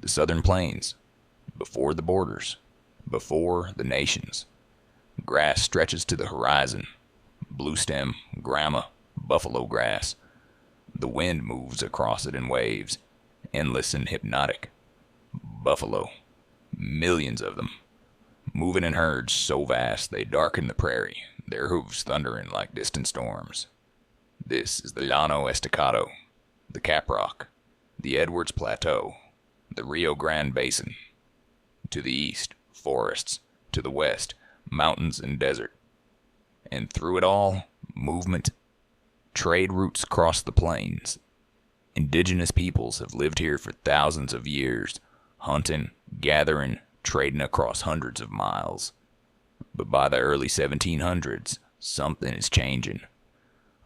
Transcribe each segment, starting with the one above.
The Southern Plains, before the borders, before the nations. Grass stretches to the horizon. Blue stem, grama, buffalo grass. The wind moves across it in waves, endless and hypnotic. Buffalo, millions of them, moving in herds so vast they darken the prairie, their hooves thundering like distant storms. This is the Llano Estacado, the Caprock, the Edwards Plateau, the Rio Grande Basin. To the east, forests. To the west, mountains and desert. And through it all, movement. Trade routes cross the plains. Indigenous peoples have lived here for thousands of years, hunting, gathering, trading across hundreds of miles. But by the early 1700s, something is changing.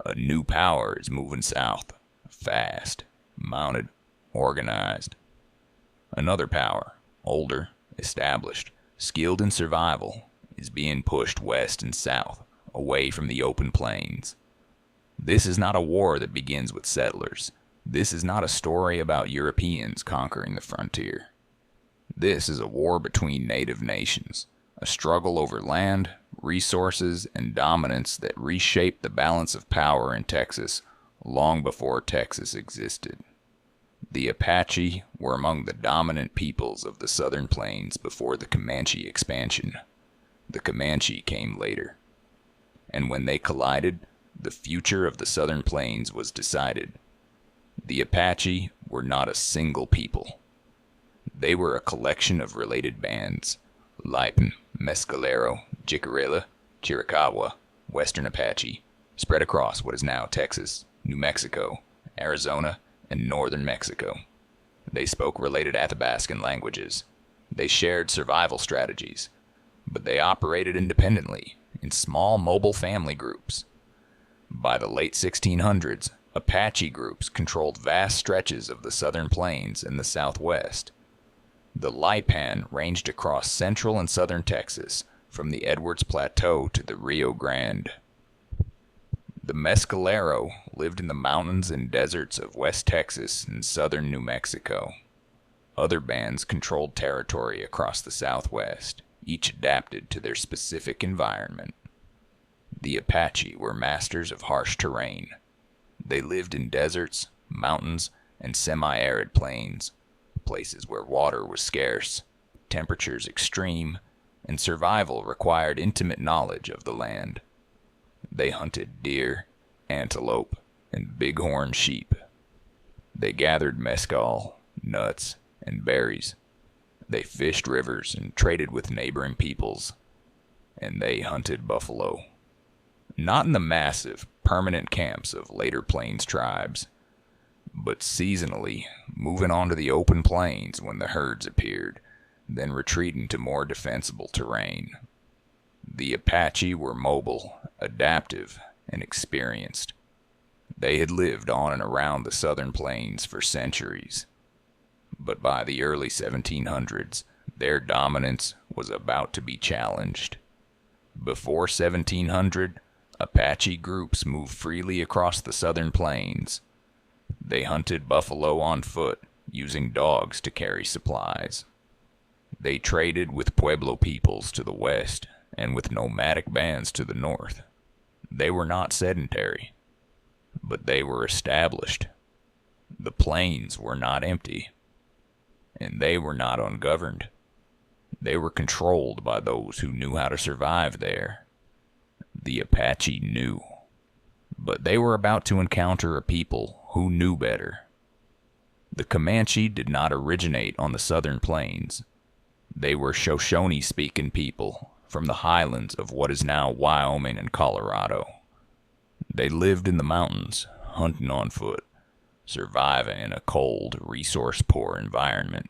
A new power is moving south, fast, mounted, organized. Another power, older, established, skilled in survival, is being pushed west and south, away from the open plains. This is not a war that begins with settlers. This is not a story about Europeans conquering the frontier. This is a war between native nations, a struggle over land, resources, and dominance that reshaped the balance of power in Texas long before Texas existed. The Apache were among the dominant peoples of the Southern Plains before the Comanche expansion. The Comanche came later. And when they collided, the future of the Southern Plains was decided. The Apache were not a single people. They were a collection of related bands: Lipan, Mescalero, Jicarilla, Chiricahua, Western Apache, spread across what is now Texas, New Mexico, Arizona, and northern Mexico. They spoke related Athabascan languages. They shared survival strategies, but they operated independently in small mobile family groups. By the late 1600s, Apache groups controlled vast stretches of the Southern Plains and the Southwest. The Lipan ranged across central and southern Texas, from the Edwards Plateau to the Rio Grande. The Mescalero lived in the mountains and deserts of West Texas and southern New Mexico. Other bands controlled territory across the Southwest, each adapted to their specific environment. The Apache were masters of harsh terrain. They lived in deserts, mountains, and semi-arid plains, places where water was scarce, temperatures extreme, and survival required intimate knowledge of the land. They hunted deer, antelope, and bighorn sheep. They gathered mescal, nuts, and berries. They fished rivers and traded with neighboring peoples. And they hunted buffalo. Not in the massive, permanent camps of later plains tribes, but seasonally, moving onto the open plains when the herds appeared, then retreating to more defensible terrain. The Apache were mobile, adaptive, and experienced. They had lived on and around the Southern Plains for centuries. But by the early 1700s, their dominance was about to be challenged. Before 1700, Apache groups moved freely across the Southern Plains. They hunted buffalo on foot, using dogs to carry supplies. They traded with Pueblo peoples to the west and with nomadic bands to the north. They were not sedentary, but they were established. The plains were not empty, and they were not ungoverned. They were controlled by those who knew how to survive there. The Apache knew, but they were about to encounter a people who knew better. The Comanche did not originate on the Southern Plains. They were Shoshone-speaking people from the highlands of what is now Wyoming and Colorado. They lived in the mountains, hunting on foot, surviving in a cold, resource-poor environment.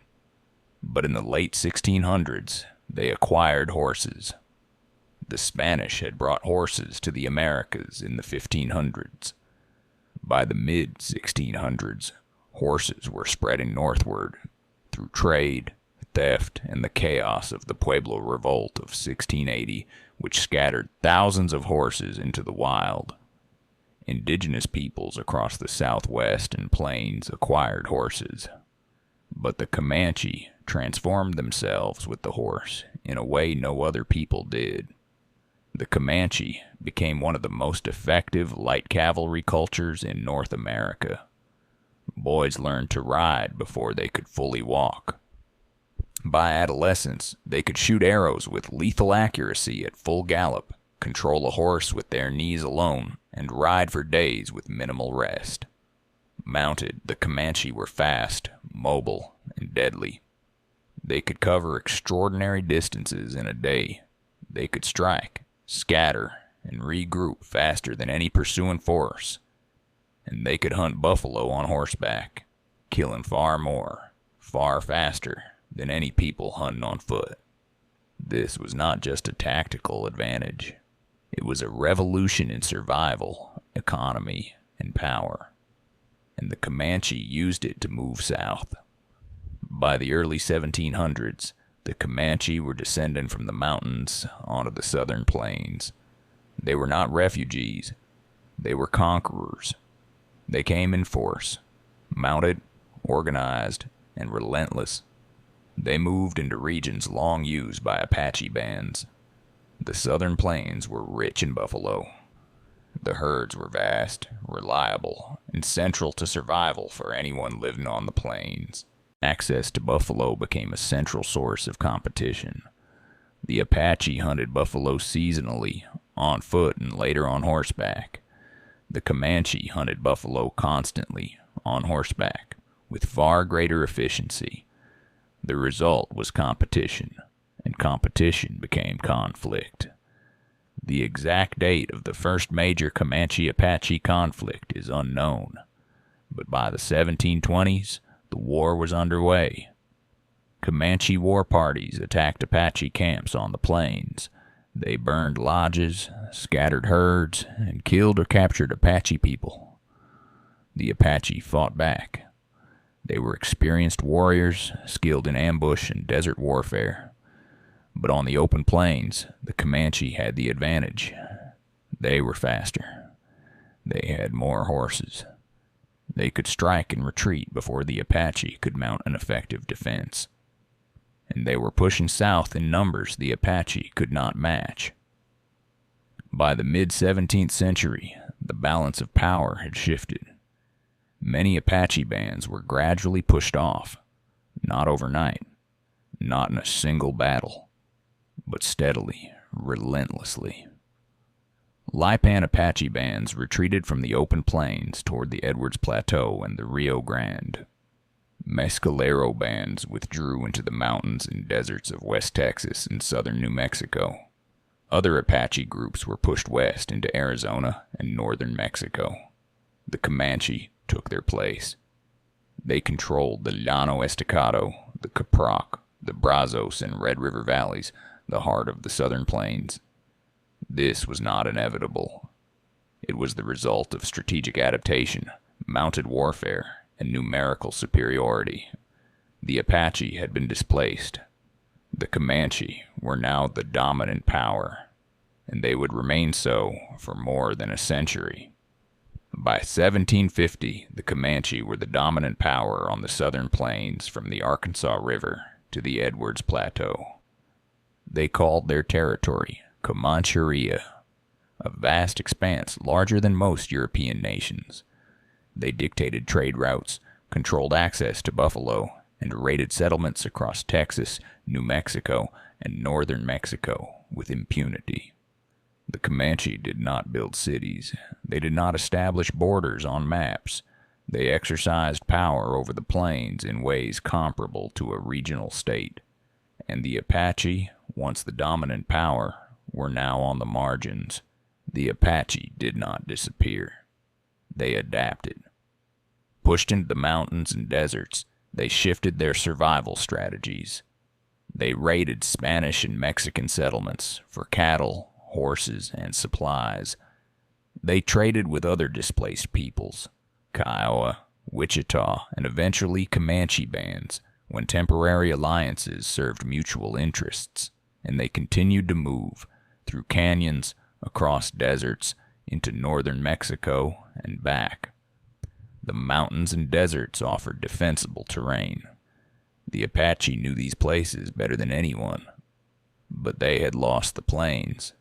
But in the late 1600s, they acquired horses. The Spanish had brought horses to the Americas in the 1500s. By the mid-1600s, horses were spreading northward through trade, theft, and the chaos of the Pueblo Revolt of 1680, which scattered thousands of horses into the wild. Indigenous peoples across the Southwest and plains acquired horses. But the Comanche transformed themselves with the horse in a way no other people did. The Comanche became one of the most effective light cavalry cultures in North America. Boys learned to ride before they could fully walk. By adolescence, they could shoot arrows with lethal accuracy at full gallop, control a horse with their knees alone, and ride for days with minimal rest. Mounted, the Comanche were fast, mobile, and deadly. They could cover extraordinary distances in a day. They could strike, scatter, and regroup faster than any pursuing force. And they could hunt buffalo on horseback, killing far more, far faster than any people hunting on foot. This was not just a tactical advantage. It was a revolution in survival, economy, and power. And the Comanche used it to move south. By the early 1700s, the Comanche were descending from the mountains onto the southern plains. They were not refugees. They were conquerors. They came in force, mounted, organized, and relentless. They moved into regions long used by Apache bands. The southern plains were rich in buffalo. The herds were vast, reliable, and central to survival for anyone living on the plains. Access to buffalo became a central source of competition. The Apache hunted buffalo seasonally, on foot and later on horseback. The Comanche hunted buffalo constantly, on horseback, with far greater efficiency. The result was competition, and competition became conflict. The exact date of the first major Comanche-Apache conflict is unknown, but by the 1720s, the war was underway. Comanche war parties attacked Apache camps on the plains. They burned lodges, scattered herds, and killed or captured Apache people. The Apache fought back. They were experienced warriors, skilled in ambush and desert warfare. But on the open plains, the Comanche had the advantage. They were faster. They had more horses. They could strike and retreat before the Apache could mount an effective defense. And they were pushing south in numbers the Apache could not match. By the mid-17th century, the balance of power had shifted. Many Apache bands were gradually pushed off, not overnight, not in a single battle, but steadily, relentlessly. Lipan Apache bands retreated from the open plains toward the Edwards Plateau and the Rio Grande. Mescalero bands withdrew into the mountains and deserts of West Texas and southern New Mexico. Other Apache groups were pushed west into Arizona and northern Mexico. The Comanche took their place. They controlled the Llano Estacado, the Caproc, the Brazos and Red River valleys, the heart of the southern plains. This was not inevitable. It was the result of strategic adaptation, mounted warfare, and numerical superiority. The Apache had been displaced. The Comanche were now the dominant power, and they would remain so for more than a century. By 1750, the Comanche were the dominant power on the southern plains from the Arkansas River to the Edwards Plateau. They called their territory Comancheria, a vast expanse larger than most European nations. They dictated trade routes, controlled access to buffalo, and raided settlements across Texas, New Mexico, and northern Mexico with impunity. The Comanche did not build cities. They did not establish borders on maps. They exercised power over the plains in ways comparable to a regional state. And the Apache, once the dominant power, were now on the margins. The Apache did not disappear. They adapted. Pushed into the mountains and deserts, they shifted their survival strategies. They raided Spanish and Mexican settlements for cattle, horses, and supplies. They traded with other displaced peoples, Kiowa, Wichita, and eventually Comanche bands, when temporary alliances served mutual interests, and they continued to move through canyons, across deserts, into northern Mexico, and back. The mountains and deserts offered defensible terrain. The Apache knew these places better than anyone, but they had lost the plains,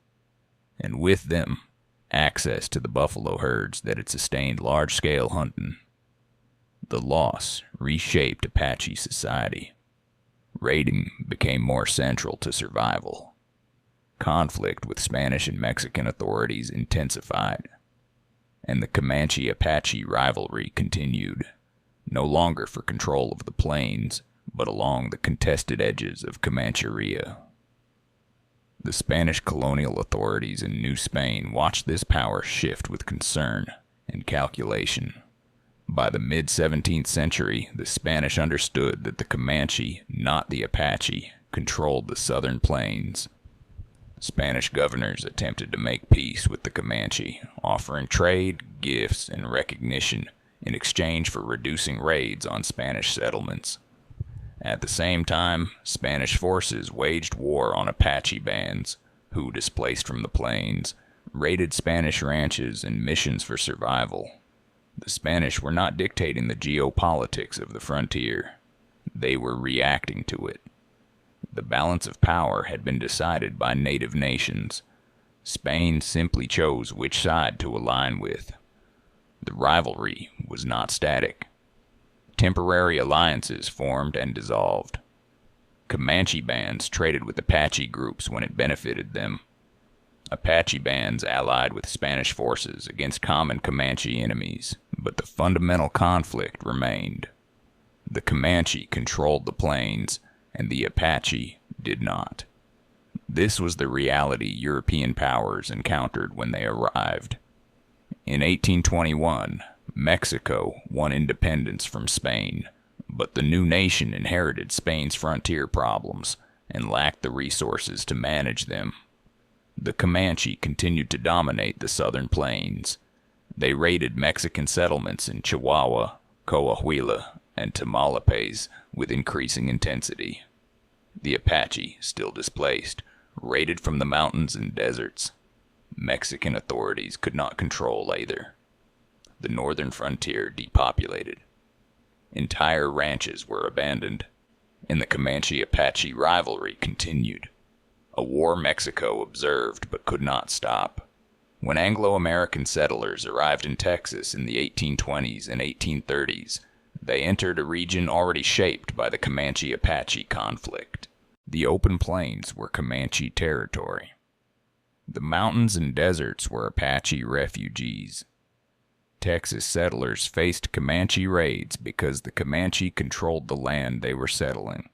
and with them, access to the buffalo herds that had sustained large-scale hunting. The loss reshaped Apache society. Raiding became more central to survival. Conflict with Spanish and Mexican authorities intensified, and the Comanche-Apache rivalry continued, no longer for control of the plains, but along the contested edges of Comancheria. The Spanish colonial authorities in New Spain watched this power shift with concern and calculation. By the mid-17th century, the Spanish understood that the Comanche, not the Apache, controlled the southern plains. Spanish governors attempted to make peace with the Comanche, offering trade, gifts, and recognition in exchange for reducing raids on Spanish settlements. At the same time, Spanish forces waged war on Apache bands, who, displaced from the plains, raided Spanish ranches and missions for survival. The Spanish were not dictating the geopolitics of the frontier. They were reacting to it. The balance of power had been decided by native nations. Spain simply chose which side to align with. The rivalry was not static. Temporary alliances formed and dissolved. Comanche bands traded with Apache groups when it benefited them. Apache bands allied with Spanish forces against common Comanche enemies, but the fundamental conflict remained. The Comanche controlled the plains, and the Apache did not. This was the reality European powers encountered when they arrived. In 1821, Mexico won independence from Spain, but the new nation inherited Spain's frontier problems and lacked the resources to manage them. The Comanche continued to dominate the southern plains. They raided Mexican settlements in Chihuahua, Coahuila, and Tamaulipas with increasing intensity. The Apache, still displaced, raided from the mountains and deserts. Mexican authorities could not control either. The northern frontier depopulated. Entire ranches were abandoned, and the Comanche-Apache rivalry continued. A war Mexico observed but could not stop. When Anglo-American settlers arrived in Texas in the 1820s and 1830s, they entered a region already shaped by the Comanche-Apache conflict. The open plains were Comanche territory. The mountains and deserts were Apache refugees. Texas settlers faced Comanche raids because the Comanche controlled the land they were settling.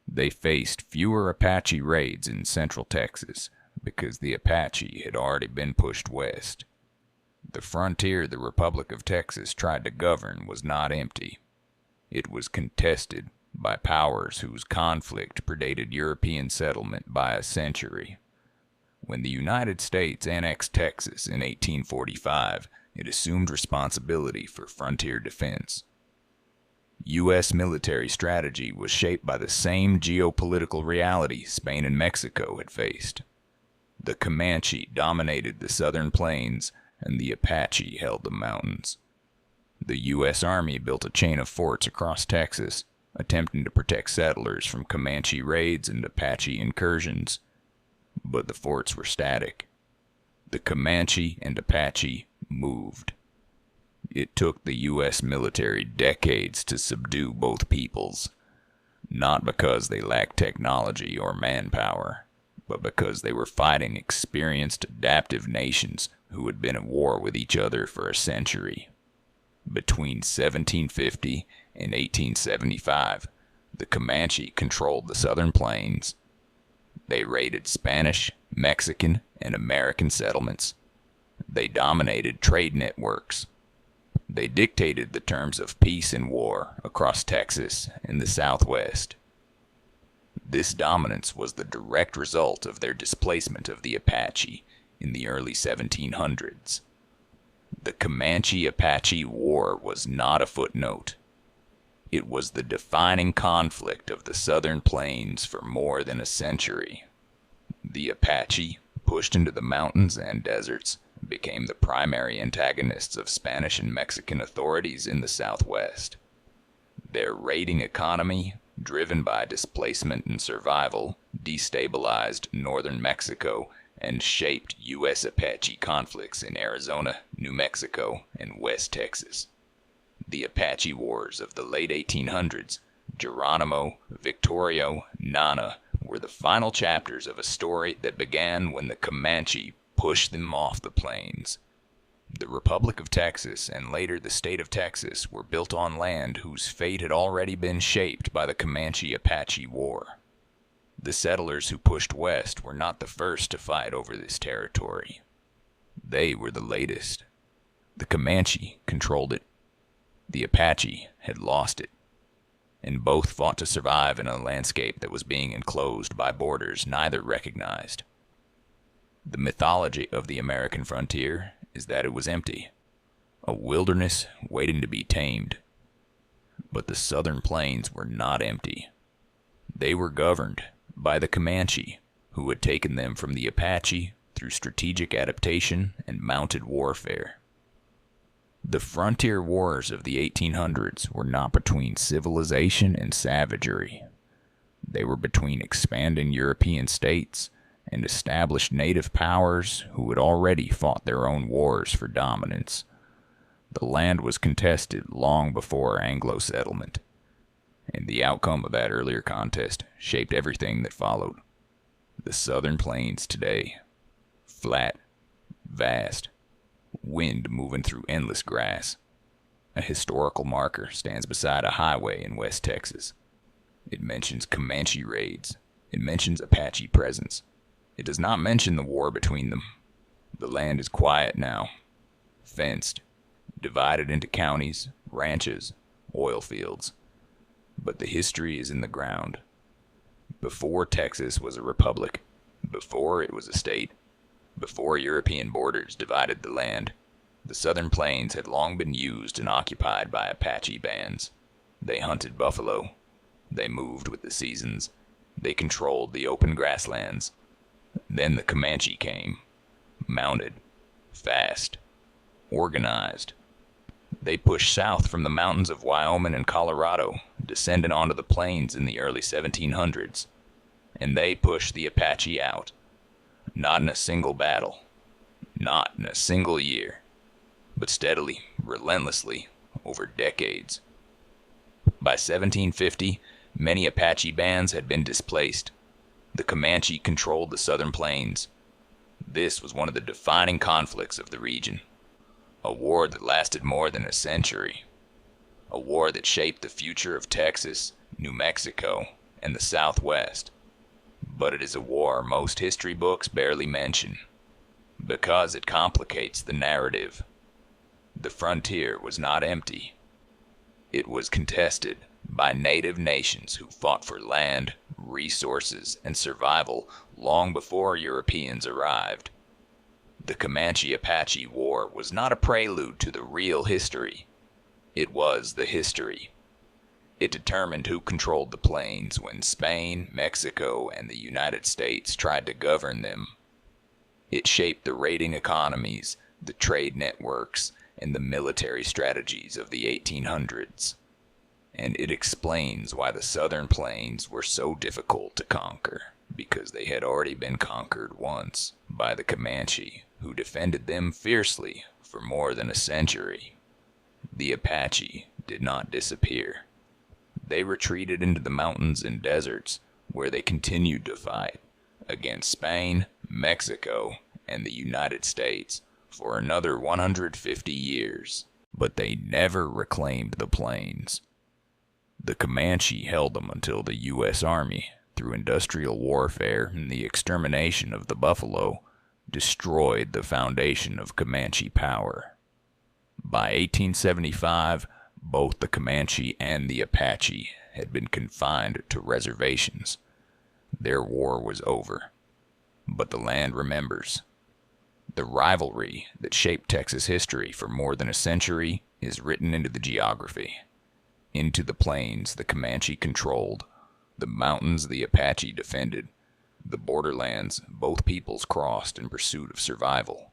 They faced fewer Apache raids in central Texas because the Apache had already been pushed west. The frontier the Republic of Texas tried to govern was not empty. It was contested by powers whose conflict predated European settlement by a century. When the United States annexed Texas in 1845, it assumed responsibility for frontier defense. U.S. military strategy was shaped by the same geopolitical reality Spain and Mexico had faced. The Comanche dominated the southern plains, and the Apache held the mountains. The U.S. Army built a chain of forts across Texas, attempting to protect settlers from Comanche raids and Apache incursions. But the forts were static. The Comanche and Apache moved. It took the U.S. military decades to subdue both peoples, not because they lacked technology or manpower, but because they were fighting experienced, adaptive nations who had been at war with each other for a century. Between 1750 and 1875, the Comanche controlled the southern plains. They raided Spanish, Mexican, and American settlements. They dominated trade networks. They dictated the terms of peace and war across Texas and the Southwest. This dominance was the direct result of their displacement of the Apache in the early 1700s. The Comanche-Apache War was not a footnote. It was the defining conflict of the southern plains for more than a century. The Apache, pushed into the mountains and deserts, became the primary antagonists of Spanish and Mexican authorities in the Southwest. Their raiding economy, driven by displacement and survival, destabilized northern Mexico and shaped U.S. Apache conflicts in Arizona, New Mexico, and West Texas. The Apache Wars of the late 1800s, Geronimo, Victorio, Nana, were the final chapters of a story that began when the Comanche pushed them off the plains. The Republic of Texas and later the state of Texas were built on land whose fate had already been shaped by the Comanche-Apache War. The settlers who pushed west were not the first to fight over this territory. They were the latest. The Comanche controlled it. The Apache had lost it, and both fought to survive in a landscape that was being enclosed by borders neither recognized. The mythology of the American frontier is that it was empty, a wilderness waiting to be tamed. But the southern plains were not empty. They were governed by the Comanche, who had taken them from the Apache through strategic adaptation and mounted warfare. The frontier wars of the 1800s were not between civilization and savagery. They were between expanding European states and established native powers who had already fought their own wars for dominance. The land was contested long before Anglo settlement, and the outcome of that earlier contest shaped everything that followed. The southern plains today, flat, vast, wind moving through endless grass. A historical marker stands beside a highway in West Texas. It mentions Comanche raids. It mentions Apache presence. It does not mention the war between them. The land is quiet now, fenced, divided into counties, ranches, oil fields. But the history is in the ground. Before Texas was a republic, before it was a state, before European borders divided the land, the southern plains had long been used and occupied by Apache bands. They hunted buffalo. They moved with the seasons. They controlled the open grasslands. Then the Comanche came, mounted, fast, organized. They pushed south from the mountains of Wyoming and Colorado, descending onto the plains in the early 1700s. And they pushed the Apache out. Not in a single battle, not in a single year, but steadily, relentlessly, over decades. By 1750, many Apache bands had been displaced. The Comanche controlled the southern plains. This was one of the defining conflicts of the region. A war that lasted more than a century. A war that shaped the future of Texas, New Mexico, and the Southwest. But it is a war most history books barely mention, because it complicates the narrative. The frontier was not empty. It was contested by native nations who fought for land, resources, and survival long before Europeans arrived. The Comanche-Apache War was not a prelude to the real history. It was the history. It determined who controlled the plains when Spain, Mexico, and the United States tried to govern them. It shaped the raiding economies, the trade networks, and the military strategies of the 1800s. And it explains why the southern plains were so difficult to conquer, because they had already been conquered once by the Comanche, who defended them fiercely for more than a century. The Apache did not disappear. They retreated into the mountains and deserts, where they continued to fight against Spain, Mexico, and the United States for another 150 years. But they never reclaimed the plains. The Comanche held them until the U.S. Army, through industrial warfare and the extermination of the buffalo, destroyed the foundation of Comanche power. By 1875, both the Comanche and the Apache had been confined to reservations. Their war was over, but the land remembers. The rivalry that shaped Texas history for more than a century is written into the geography. Into the plains the Comanche controlled, the mountains the Apache defended, the borderlands both peoples crossed in pursuit of survival.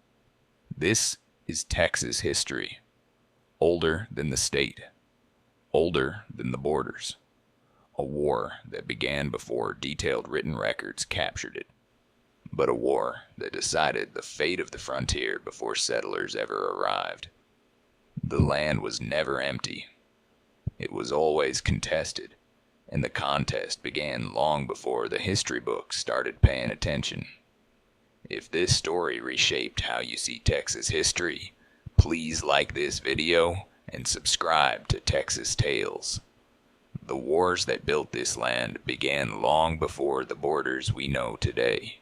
This is Texas history, older than the state, older than the borders, A war that began before detailed written records captured it, but a war that decided the fate of the frontier before settlers ever arrived. The land was never empty. It was always contested, and the contest began long before the history books started paying attention. If this story reshaped how you see Texas history, please like this video and subscribe to Texas Tales. The wars that built this land began long before the borders we know today.